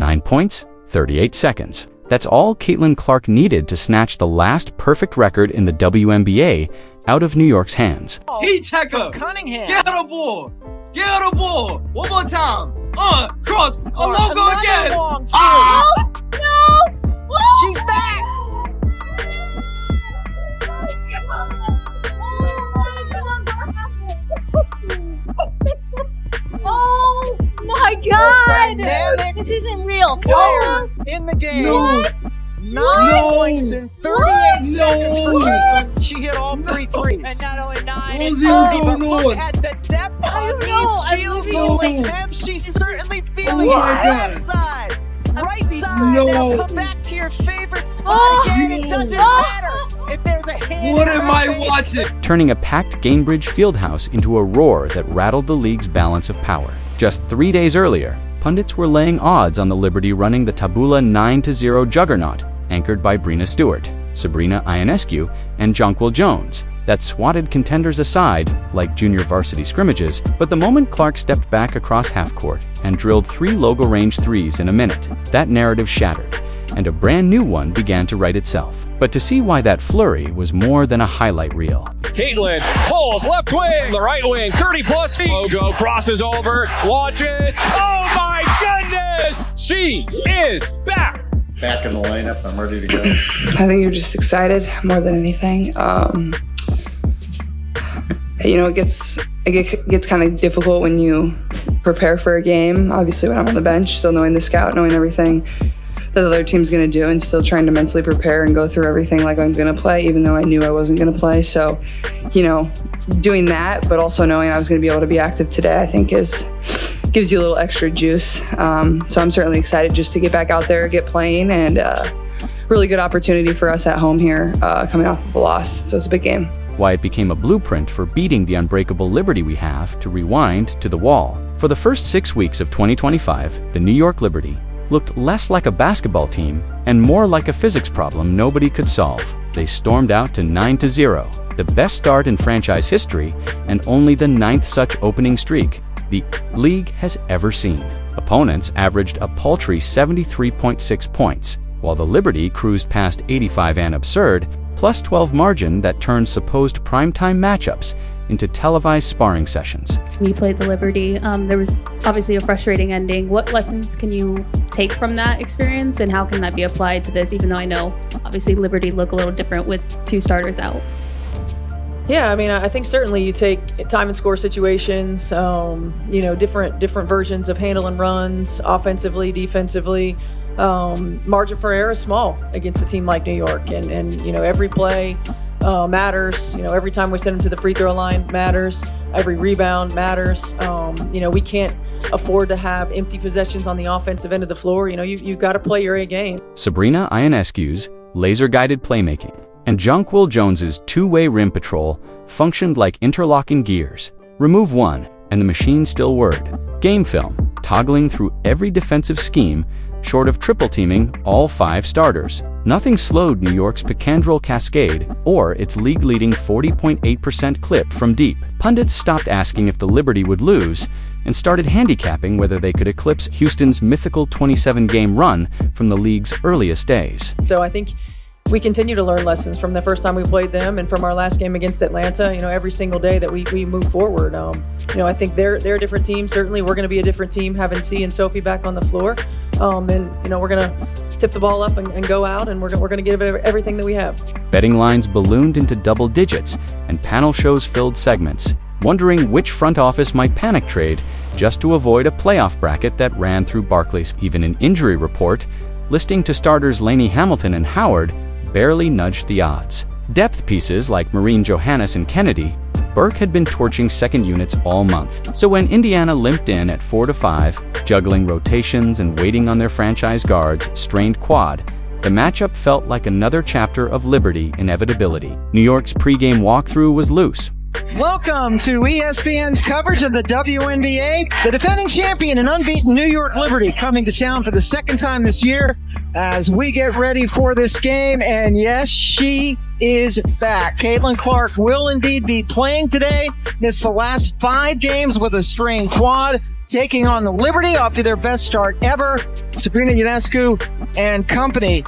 9 points, 38 seconds. That's all Caitlin Clark needed to snatch the last perfect record in the WNBA out of New York's hands. Heat checker. Cunningham. Get her the ball. Get her the ball. One more time. Cross. A logo again. Oh, no. She's back. Oh my God! This isn't real. Player in the game. What? 9 points in 38 seconds for Caitlin. She hit all 3 threes. And not only 9, What's it's going look on? at the depth on these field goal attempts. She's certainly feeling it. my God. Left side, right side. No. Now come back to your favorite spot again. It doesn't matter if there's a hand. What in am her I face. watching? Turning a packed Gainbridge Fieldhouse into a roar that rattled the league's balance of power. Just 3 days earlier, pundits were laying odds on the Liberty running the Tabula 9-0 juggernaut, anchored by Breanna Stewart, Sabrina Ionescu, and Jonquel Jones, that swatted contenders aside like junior-varsity scrimmages. But the moment Clark stepped back across half-court and drilled 3 logo-range threes in a minute, that narrative shattered, and a brand new one began to write itself. But to see why that flurry was more than a highlight reel. Caitlin pulls left wing, the right wing, 30-plus feet. Logo crosses over, watch it. Oh my goodness! She is back! Back in the lineup, I'm ready to go. I think you're just excited more than anything. It gets kind of difficult when you prepare for a game. Obviously, when I'm on the bench, still knowing the scout, knowing everything that the other team's going to do, and still trying to mentally prepare and go through everything like I'm going to play, even though I knew I wasn't going to play. So, doing that, but also knowing I was going to be able to be active today, I think gives you a little extra juice. So I'm certainly excited just to get back out there, get playing, and really good opportunity for us at home here, coming off of a loss. So it's a big game. Why it became a blueprint for beating the unbreakable Liberty we have to rewind to the wall. For the first 6 weeks of 2025, the New York Liberty looked less like a basketball team and more like a physics problem nobody could solve. They stormed out to 9-0, the best start in franchise history and only the 9th such opening streak the league has ever seen. Opponents averaged a paltry 73.6 points, while the Liberty cruised past 85 and absurd, plus 12 margin that turned supposed primetime matchups into televised sparring sessions. We played the Liberty. There was obviously a frustrating ending. What lessons can you take from that experience, and how can that be applied to this, even though I know obviously Liberty look a little different with 2 starters out? Yeah, I think certainly you take time and score situations, different versions of handling runs, offensively, defensively. Margin for error is small against a team like New York, and every play matters. Every time we send them to the free throw line matters. Every rebound matters. We can't afford to have empty possessions on the offensive end of the floor. You've got to play your A game. Sabrina Ionescu's laser-guided playmaking and Jonquel Jones's two-way rim patrol functioned like interlocking gears. Remove one, and the machine still whirred. Game film, toggling through every defensive scheme, short of triple-teaming all 5 starters. Nothing slowed New York's Picandrel cascade or its league-leading 40.8% clip from deep. Pundits stopped asking if the Liberty would lose and started handicapping whether they could eclipse Houston's mythical 27-game run from the league's earliest days. So I think we continue to learn lessons from the first time we played them and from our last game against Atlanta. Every single day that we move forward. I think they're a different team. Certainly, we're going to be a different team having C and Sophie back on the floor. We're going to tip the ball up and go out, and we're going to give it everything that we have. Betting lines ballooned into double digits, and panel shows filled segments, wondering which front office might panic trade just to avoid a playoff bracket that ran through Barclays. Even an injury report listing to starters Lainey Hamilton and Howard barely nudged the odds. Depth pieces like Maureen Johannes and Kennedy, Burke had been torching second units all month. So when Indiana limped in at 4-5, juggling rotations and waiting on their franchise guards' strained quad, the matchup felt like another chapter of Liberty inevitability. New York's pregame walkthrough was loose. Welcome to ESPN's coverage of the WNBA. The defending champion and unbeaten New York Liberty coming to town for the second time this year as we get ready for this game. And yes, she is back. Caitlin Clark will indeed be playing today. It's the last 5 games with a strained quad. taking on the Liberty off to their best start ever. Sabrina Ionescu and company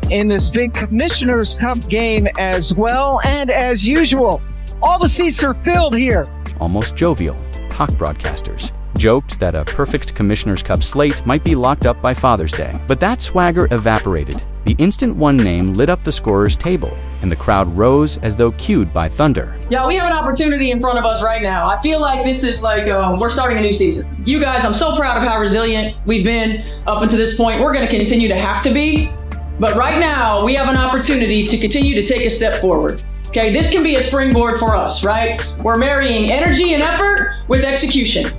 in this big Commissioner's Cup game as well. And as usual, all the seats are filled here. Almost jovial, talk broadcasters joked that a perfect Commissioner's Cup slate might be locked up by Father's Day. But that swagger evaporated. The instant one name lit up the scorer's table, and the crowd rose as though cued by thunder. Yeah, we have an opportunity in front of us right now. I feel like this is like we're starting a new season. You guys, I'm so proud of how resilient we've been up until this point. We're going to continue to have to be. But right now, we have an opportunity to continue to take a step forward. Okay, this can be a springboard for us, right? We're marrying energy and effort with execution.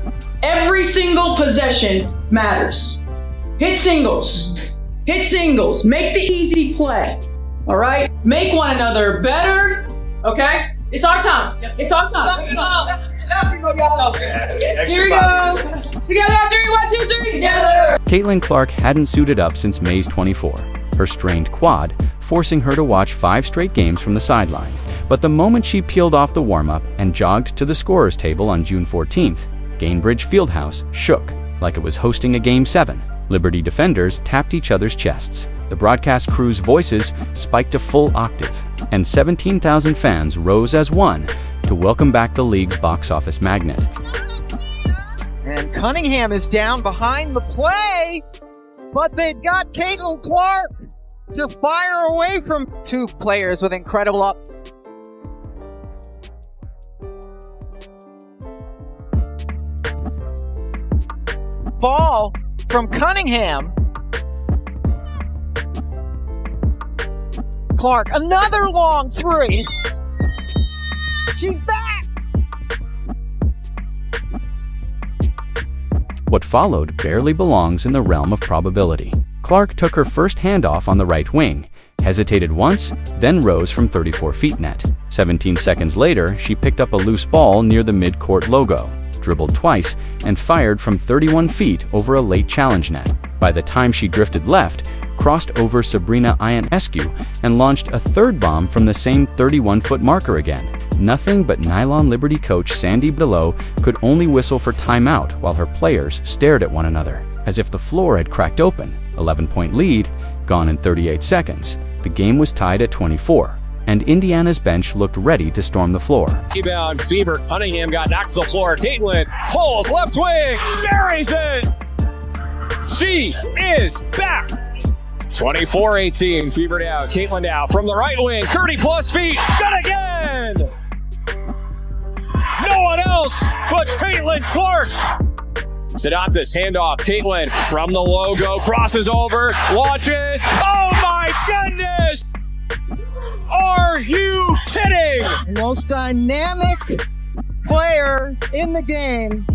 Every single possession matters. Hit singles. Hit singles. Make the easy play. All right? Make one another better. Okay? It's our time. It's our time. Let's go. Here we go. Together. 3, 1, 2, 3. Together. Caitlin Clark hadn't suited up since May's 24. Her strained quad forcing her to watch 5 straight games from the sideline. But the moment she peeled off the warm-up and jogged to the scorer's table on June 14th, Gainbridge Fieldhouse shook like it was hosting a Game 7. Liberty defenders tapped each other's chests. The broadcast crew's voices spiked a full octave, and 17,000 fans rose as one to welcome back the league's box office magnet. And Cunningham is down behind the play, but they've got Caitlin Clark to fire away from 2 players with incredible up. Ball from Cunningham. Clark, another long 3. She's back. What followed barely belongs in the realm of probability. Clark took her first handoff on the right wing, hesitated once, then rose from 34 feet net. 17 seconds later, she picked up a loose ball near the mid-court logo, dribbled twice, and fired from 31 feet over a late challenge net. By the time she drifted left, crossed over Sabrina Ionescu, and launched a third bomb from the same 31-foot marker again. Nothing but Nylon Liberty coach Sandy Below could only whistle for timeout while her players stared at one another, as if the floor had cracked open. 11-point lead, gone in 38 seconds. The game was tied at 24. And Indiana's bench looked ready to storm the floor. Rebound, Fever, Cunningham got knocked to the floor. Caitlin pulls left wing, buries it. She is back. 24-18, Fever down, Caitlin down from the right wing, 30-plus feet, got again. No one else but Caitlin Clark. Sedantis, handoff, Caitlin from the logo, crosses over, watch it. Oh my goodness! Are you kidding? Most dynamic player in the game.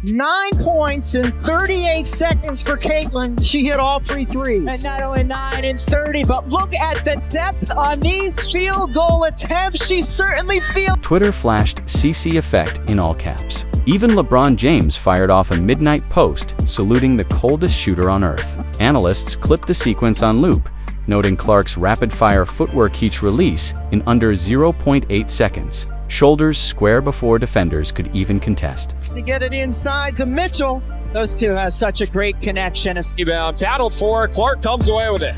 9 points in 38 seconds for Caitlin. She hit all 3 threes. And not only 9 in 30, but look at the depth on these field goal attempts. She certainly feels. Twitter flashed CC effect in all caps. Even LeBron James fired off a midnight post saluting the coldest shooter on earth. Analysts clipped the sequence on loop, noting Clark's rapid-fire footwork each release in under 0.8 seconds. Shoulders square before defenders could even contest. To get it inside to Mitchell. Those two have such a great connection. Rebound, battled for, Clark comes away with it.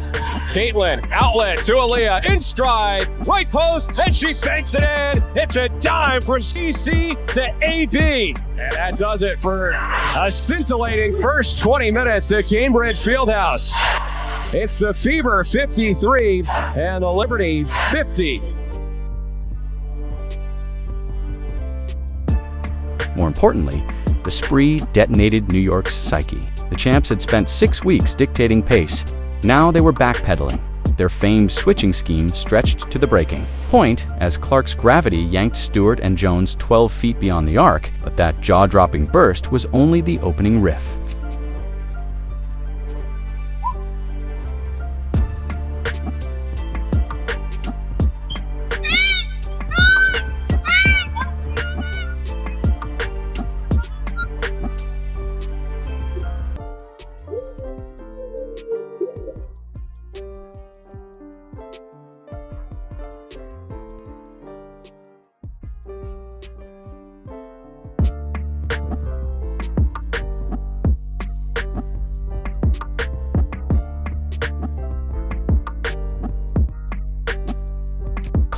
Caitlin, outlet to Aaliyah, in stride, right post, and she banks it in. It's a dime from CC to AB. And that does it for a scintillating first 20 minutes at Gainbridge Fieldhouse. It's the Fever 53 and the Liberty 50. More importantly, the spree detonated New York's psyche. The champs had spent 6 weeks dictating pace. Now they were backpedaling. Their famed switching scheme stretched to the breaking point as Clark's gravity yanked Stewart and Jones 12 feet beyond the arc, but that jaw-dropping burst was only the opening riff.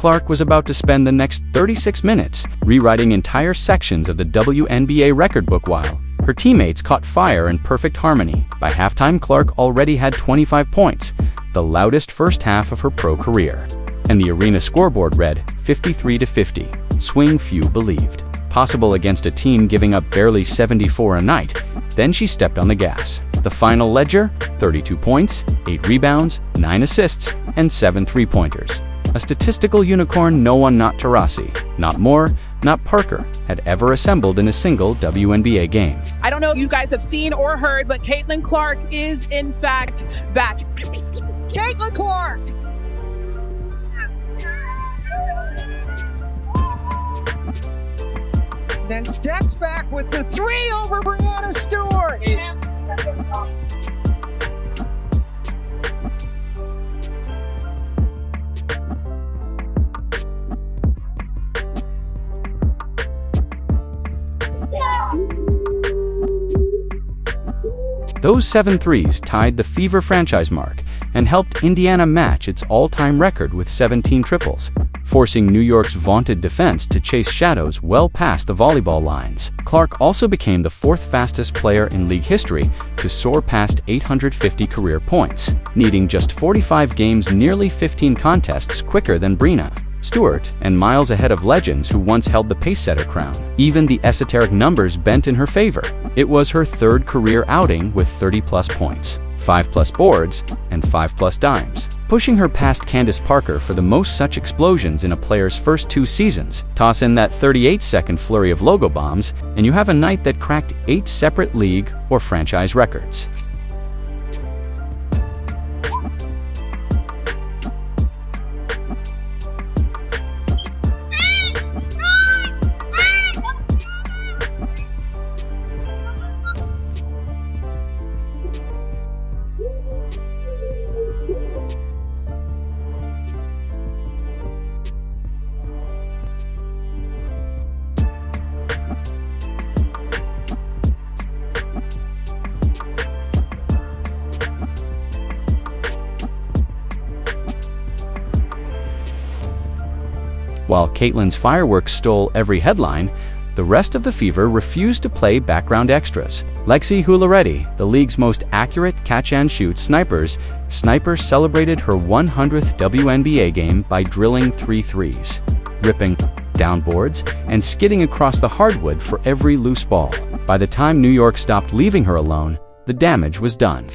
Clark was about to spend the next 36 minutes rewriting entire sections of the WNBA record book while her teammates caught fire in perfect harmony. By halftime, Clark already had 25 points, the loudest first half of her pro career. And the arena scoreboard read 53-50. Swing few believed. Possible against a team giving up barely 74 a night. Then she stepped on the gas. The final ledger, 32 points, 8 rebounds, 9 assists, and 7 three-pointers. A statistical unicorn no one not Taurasi, not Moore, not Parker had ever assembled in a single WNBA game. I don't know if you guys have seen or heard, but Caitlin Clark is in fact back. Caitlin Clark! Then steps back with the three over Breanna Stewart. Those 7 threes tied the Fever franchise mark and helped Indiana match its all-time record with 17 triples, forcing New York's vaunted defense to chase shadows well past the volleyball lines. Clark also became the 4th fastest player in league history to soar past 850 career points, needing just 45 games, nearly 15 contests quicker than Breanna Stewart, and miles ahead of legends who once held the pace-setter crown. Even the esoteric numbers bent in her favor. It was her 3rd career outing with 30-plus points, 5-plus boards, and 5-plus dimes, pushing her past Candace Parker for the most such explosions in a player's first 2 seasons. Toss in that 38-second flurry of logo bombs, and you have a night that cracked 8 separate league or franchise records. While Caitlin's fireworks stole every headline, the rest of the Fever refused to play background extras. Lexi Hulareddy, the league's most accurate catch-and-shoot sniper celebrated her 100th WNBA game by drilling 3 threes, ripping down boards, and skidding across the hardwood for every loose ball. By the time New York stopped leaving her alone, the damage was done.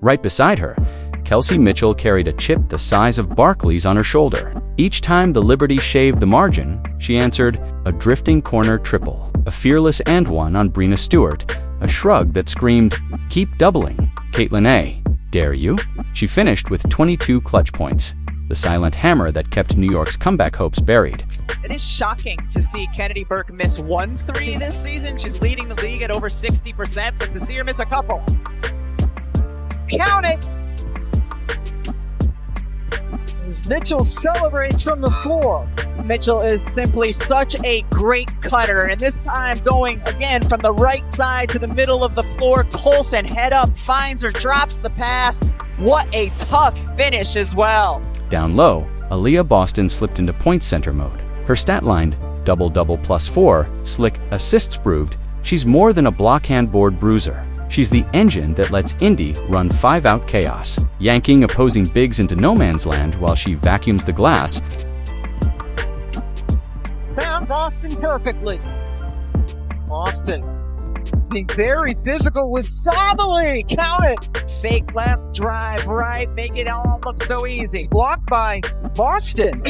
Right beside her, Kelsey Mitchell carried a chip the size of Barkley's on her shoulder. Each time the Liberty shaved the margin, she answered a drifting corner triple, a fearless and one on Breanna Stewart, a shrug that screamed, "Keep doubling, Caitlin A. Dare you?" She finished with 22 clutch points, the silent hammer that kept New York's comeback hopes buried. It is shocking to see Kennedy Burke miss 1 3 this season. She's leading the league at over 60%, but to see her miss a couple. Count it! As Mitchell celebrates from the floor. Mitchell is simply such a great cutter, and this time going again from the right side to the middle of the floor. Colson head up, finds her, drops the pass. What a tough finish as well. Down low, Aaliyah Boston slipped into point center mode. Her stat line, double-double +4, slick assists proved she's more than a block handboard bruiser. She's the engine that lets Indy run 5-out chaos, yanking opposing bigs into no man's land while she vacuums the glass. Found Boston perfectly. Boston being very physical with Sabali. Count it. Fake left, drive right, make it all look so easy. Blocked by Boston.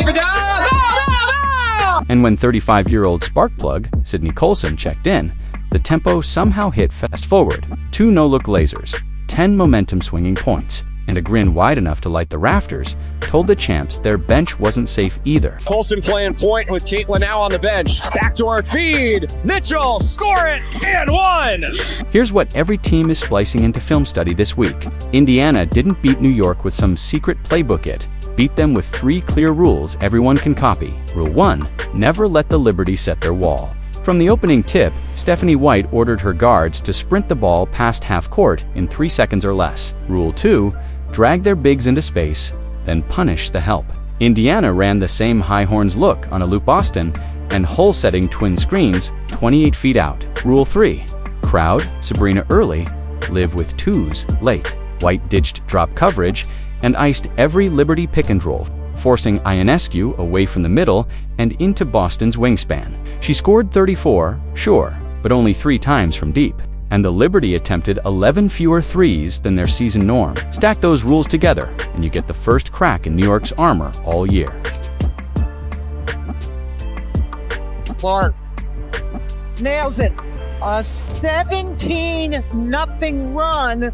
And when 35-year-old sparkplug Sydney Colson checked in, the tempo somehow hit fast forward. 2 no-look lasers, 10 momentum-swinging points, and a grin wide enough to light the rafters told the champs their bench wasn't safe either. Colson playing point with Caitlin now on the bench. Backdoor feed. Mitchell, score it, and 1! Here's what every team is splicing into film study this week. Indiana didn't beat New York with some secret playbook. It beat them with 3 clear rules everyone can copy. Rule 1, never let the Liberty set their wall. From the opening tip, Stephanie White ordered her guards to sprint the ball past half court in 3 seconds or less. Rule 2, drag their bigs into space, then punish the help. Indiana ran the same high horns look on a loop Boston and hole-setting twin screens 28 feet out. Rule 3, crowd Sabrina early, live with twos late. White ditched drop coverage and iced every Liberty pick and roll, forcing Ionescu away from the middle and into Boston's wingspan. She scored 34, sure, but only 3 times from deep, and the Liberty attempted 11 fewer threes than their season norm. Stack those rules together, and you get the first crack in New York's armor all year. Clark nails it. A 17-0 run.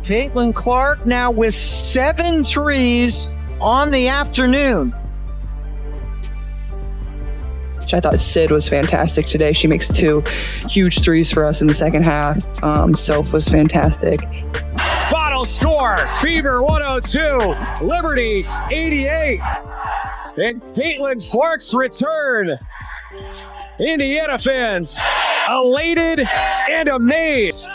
Caitlin Clark now with 7 threes on the afternoon. I thought Sid was fantastic today. She makes 2 huge threes for us in the second half. Soph was fantastic. Final score, Fever 102, Liberty 88. And Caitlin Clark's return. Indiana fans elated and amazed.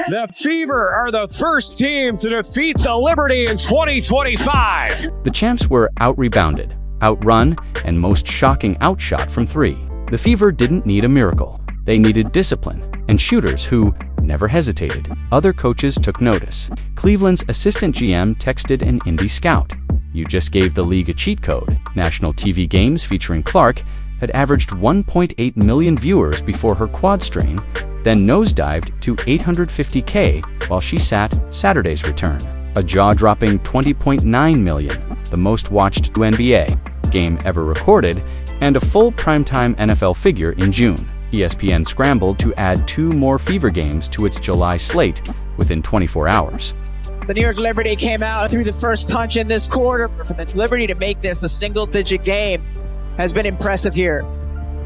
The Fever are the first team to defeat the Liberty in 2025. The champs were out-rebounded, outrun, and most shocking outshot from 3. The Fever didn't need a miracle. They needed discipline and shooters who never hesitated. Other coaches took notice. Cleveland's assistant GM texted an Indy scout. "You just gave the league a cheat code." National TV games featuring Clark had averaged 1.8 million viewers before her quad strain, then nosedived to 850K while she sat Saturday's return. A jaw-dropping 20.9 million, the most watched WNBA game ever recorded, and a full primetime NFL figure in June. ESPN scrambled to add 2 more Fever games to its July slate within 24 hours. The New York Liberty came out through the first punch in this quarter. For the Liberty to make this a single-digit game has been impressive here.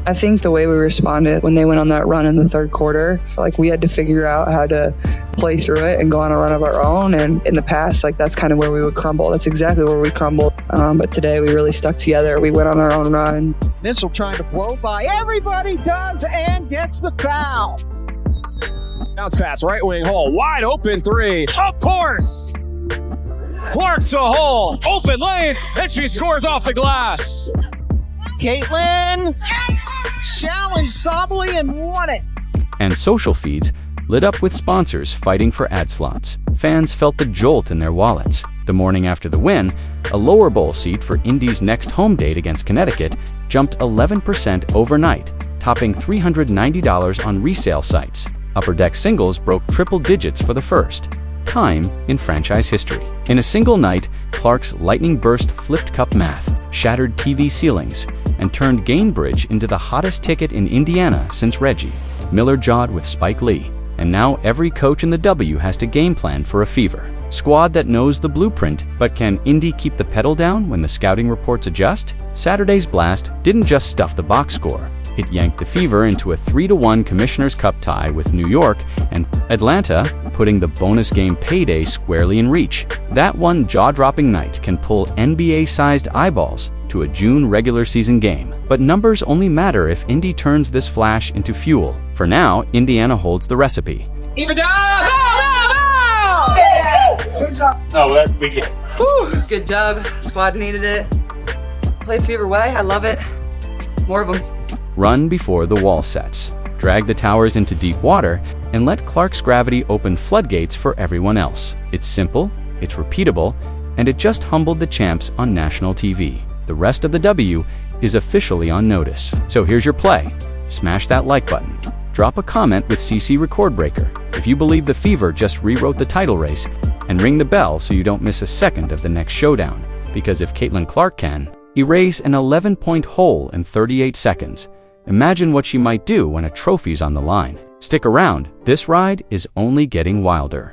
I think the way we responded when they went on that run in the third quarter, like we had to figure out how to play through it and go on a run of our own. And in the past, like that's kind of where we would crumble. That's exactly where we crumbled. But today we really stuck together. We went on our own run. Missile trying to blow by. Everybody does and gets the foul. Bounce pass, right wing hole, wide open 3. Of course! Clark to hole, open lane, and she scores off the glass. Caitlin challenged Sobley and won it. And social feeds lit up with sponsors fighting for ad slots. Fans felt the jolt in their wallets. The morning after the win, a lower bowl seat for Indy's next home date against Connecticut jumped 11% overnight, topping $390 on resale sites. Upper Deck singles broke triple digits for the first time in franchise history. In a single night, Clark's lightning burst flipped cup math, shattered TV ceilings, and turned Gainbridge into the hottest ticket in Indiana since Reggie. Miller jawed with Spike Lee, and now every coach in the W has to game plan for a Fever squad that knows the blueprint. But can Indy keep the pedal down when the scouting reports adjust? Saturday's blast didn't just stuff the box score. It yanked the Fever into a 3-1 Commissioner's Cup tie with New York and Atlanta, putting the bonus game payday squarely in reach. That one jaw-dropping night can pull NBA-sized eyeballs to a June regular season game. But numbers only matter if Indy turns this flash into fuel. For now, Indiana holds the recipe. Even down! Good job. Oh, that we get. Whew, good job. Squad needed it. Played Fever way. I love it. More of them. Run before the wall sets. Drag the towers into deep water and let Clark's gravity open floodgates for everyone else. It's simple, it's repeatable, and it just humbled the champs on national TV. The rest of the W is officially on notice. So here's your play. Smash that like button. Drop a comment with CC Record Breaker if you believe the Fever just rewrote the title race, and ring the bell so you don't miss a second of the next showdown. Because if Caitlin Clark can erase an 11-point hole in 38 seconds, imagine what she might do when a trophy's on the line. Stick around, this ride is only getting wilder.